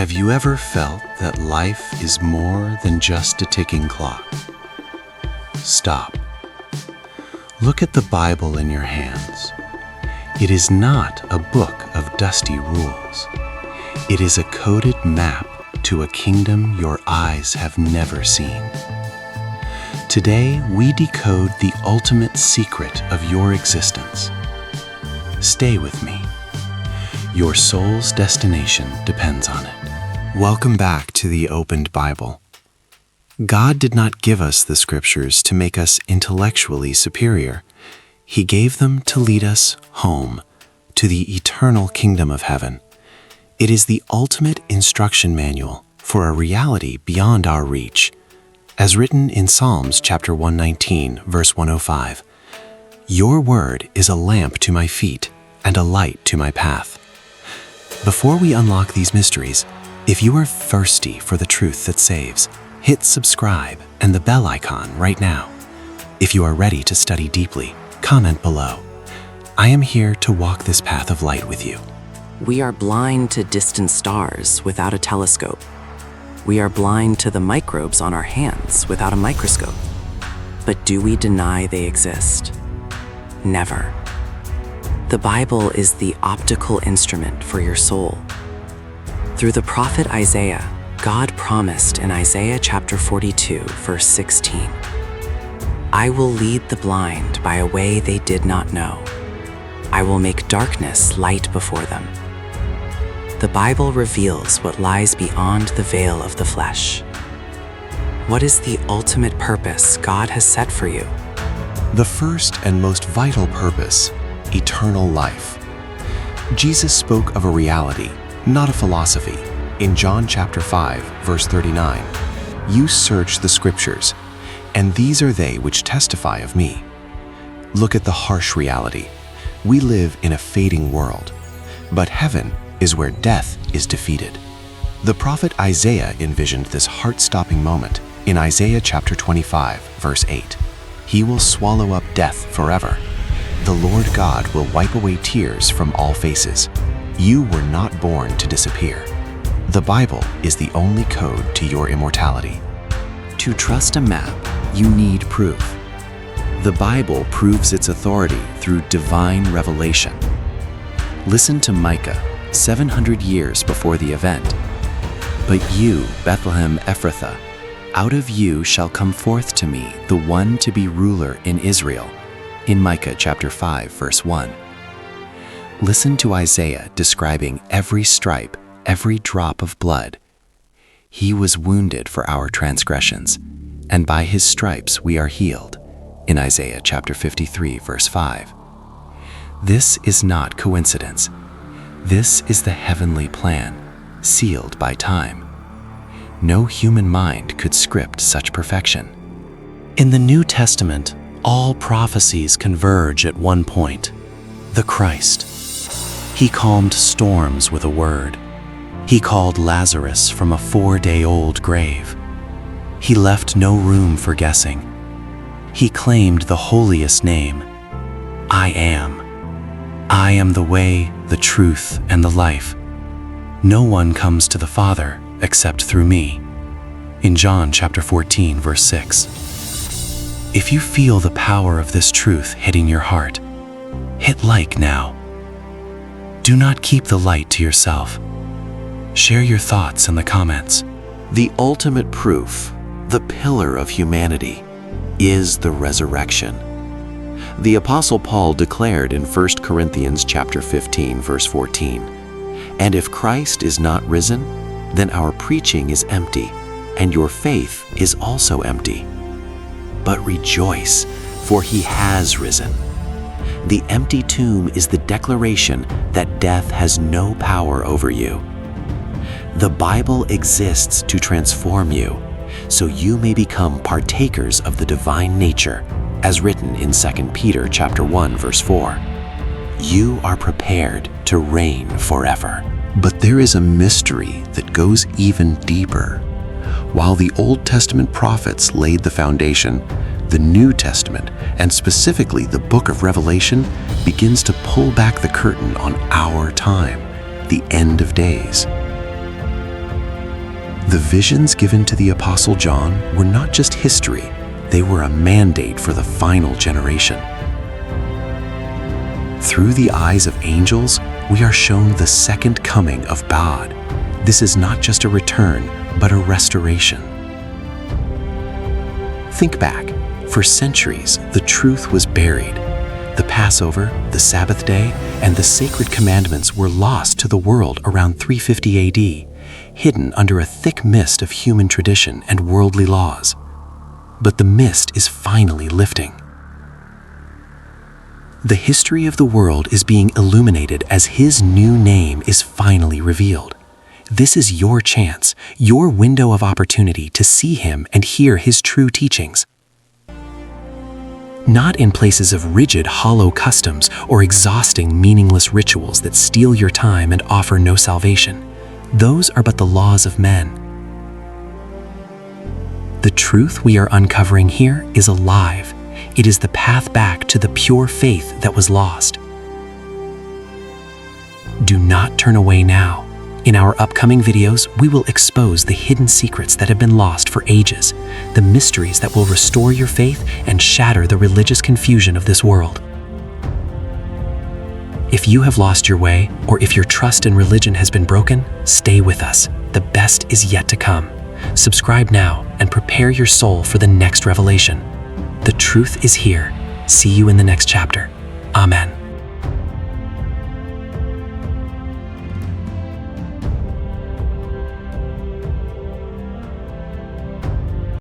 Have you ever felt that life is more than just a ticking clock? Stop. Look at the Bible in your hands. It is not a book of dusty rules. It is a coded map to a kingdom your eyes have never seen. Today, we decode the ultimate secret of your existence. Stay with me. Your soul's destination depends on it. Welcome back to the Opened Bible. God did not give us the scriptures to make us intellectually superior. He gave them to lead us home, to the eternal kingdom of heaven. It is the ultimate instruction manual for a reality beyond our reach. As written in Psalms chapter 119, verse 105, "Your word is a lamp to my feet and a light to my path." Before we unlock these mysteries, if you are thirsty for the truth that saves, hit subscribe and the bell icon right now. If you are ready to study deeply, comment below. I am here to walk this path of light with you. We are blind to distant stars without a telescope. We are blind to the microbes on our hands without a microscope. But do we deny they exist? Never. The Bible is the optical instrument for your soul. Through the prophet Isaiah, God promised in Isaiah chapter 42, verse 16, "I will lead the blind by a way they did not know. I will make darkness light before them." The Bible reveals what lies beyond the veil of the flesh. What is the ultimate purpose God has set for you? The first and most vital purpose, eternal life. Jesus spoke of a reality, not a philosophy. In John chapter 5, verse 39, "You search the scriptures, and these are they which testify of me." Look at the harsh reality. We live in a fading world, but heaven is where death is defeated. The prophet Isaiah envisioned this heart-stopping moment in Isaiah chapter 25, verse 8. "He will swallow up death forever. The Lord God will wipe away tears from all faces. You were not born to disappear." The Bible is the only code to your immortality. To trust a map, you need proof. The Bible proves its authority through divine revelation. Listen to Micah, 700 years before the event. "But you, Bethlehem Ephrathah, out of you shall come forth to me the one to be ruler in Israel," in Micah chapter 5, verse 1. Listen to Isaiah describing every stripe, every drop of blood. "He was wounded for our transgressions, and by his stripes we are healed," in Isaiah chapter 53, verse 5. This is not coincidence. This is the heavenly plan, sealed by time. No human mind could script such perfection. In the New Testament, all prophecies converge at one point: the Christ. He calmed storms with a word. He called Lazarus from a 4-day-old grave. He left no room for guessing. He claimed the holiest name: "I am. I am the way, the truth, and the life. No one comes to the Father except through me," in John chapter 14, verse 6. If you feel the power of this truth hitting your heart, hit like now. Do not keep the light to yourself. Share your thoughts in the comments. The ultimate proof, the pillar of humanity, is the resurrection. The Apostle Paul declared in 1 Corinthians chapter 15, verse 14, "And if Christ is not risen, then our preaching is empty, and your faith is also empty. But rejoice, for he has risen." The empty tomb is the declaration that death has no power over you. The Bible exists to transform you, so you may become partakers of the divine nature, as written in 2 Peter chapter 1, verse 4. You are prepared to reign forever. But there is a mystery that goes even deeper. While the Old Testament prophets laid the foundation, the New Testament, and specifically the book of Revelation, begins to pull back the curtain on our time, the end of days. The visions given to the Apostle John were not just history, they were a mandate for the final generation. Through the eyes of angels, we are shown the second coming of God. This is not just a return, but a restoration. Think back. For centuries, the truth was buried. The Passover, the Sabbath day, and the sacred commandments were lost to the world around 350 AD, hidden under a thick mist of human tradition and worldly laws. But the mist is finally lifting. The history of the world is being illuminated as His new name is finally revealed. This is your chance, your window of opportunity to see Him and hear His true teachings. Not in places of rigid, hollow customs or exhausting, meaningless rituals that steal your time and offer no salvation. Those are but the laws of men. The truth we are uncovering here is alive. It is the path back to the pure faith that was lost. Do not turn away now. In our upcoming videos, we will expose the hidden secrets that have been lost for ages, the mysteries that will restore your faith and shatter the religious confusion of this world. If you have lost your way, or if your trust in religion has been broken, stay with us. The best is yet to come. Subscribe now and prepare your soul for the next revelation. The truth is here. See you in the next chapter. Amen.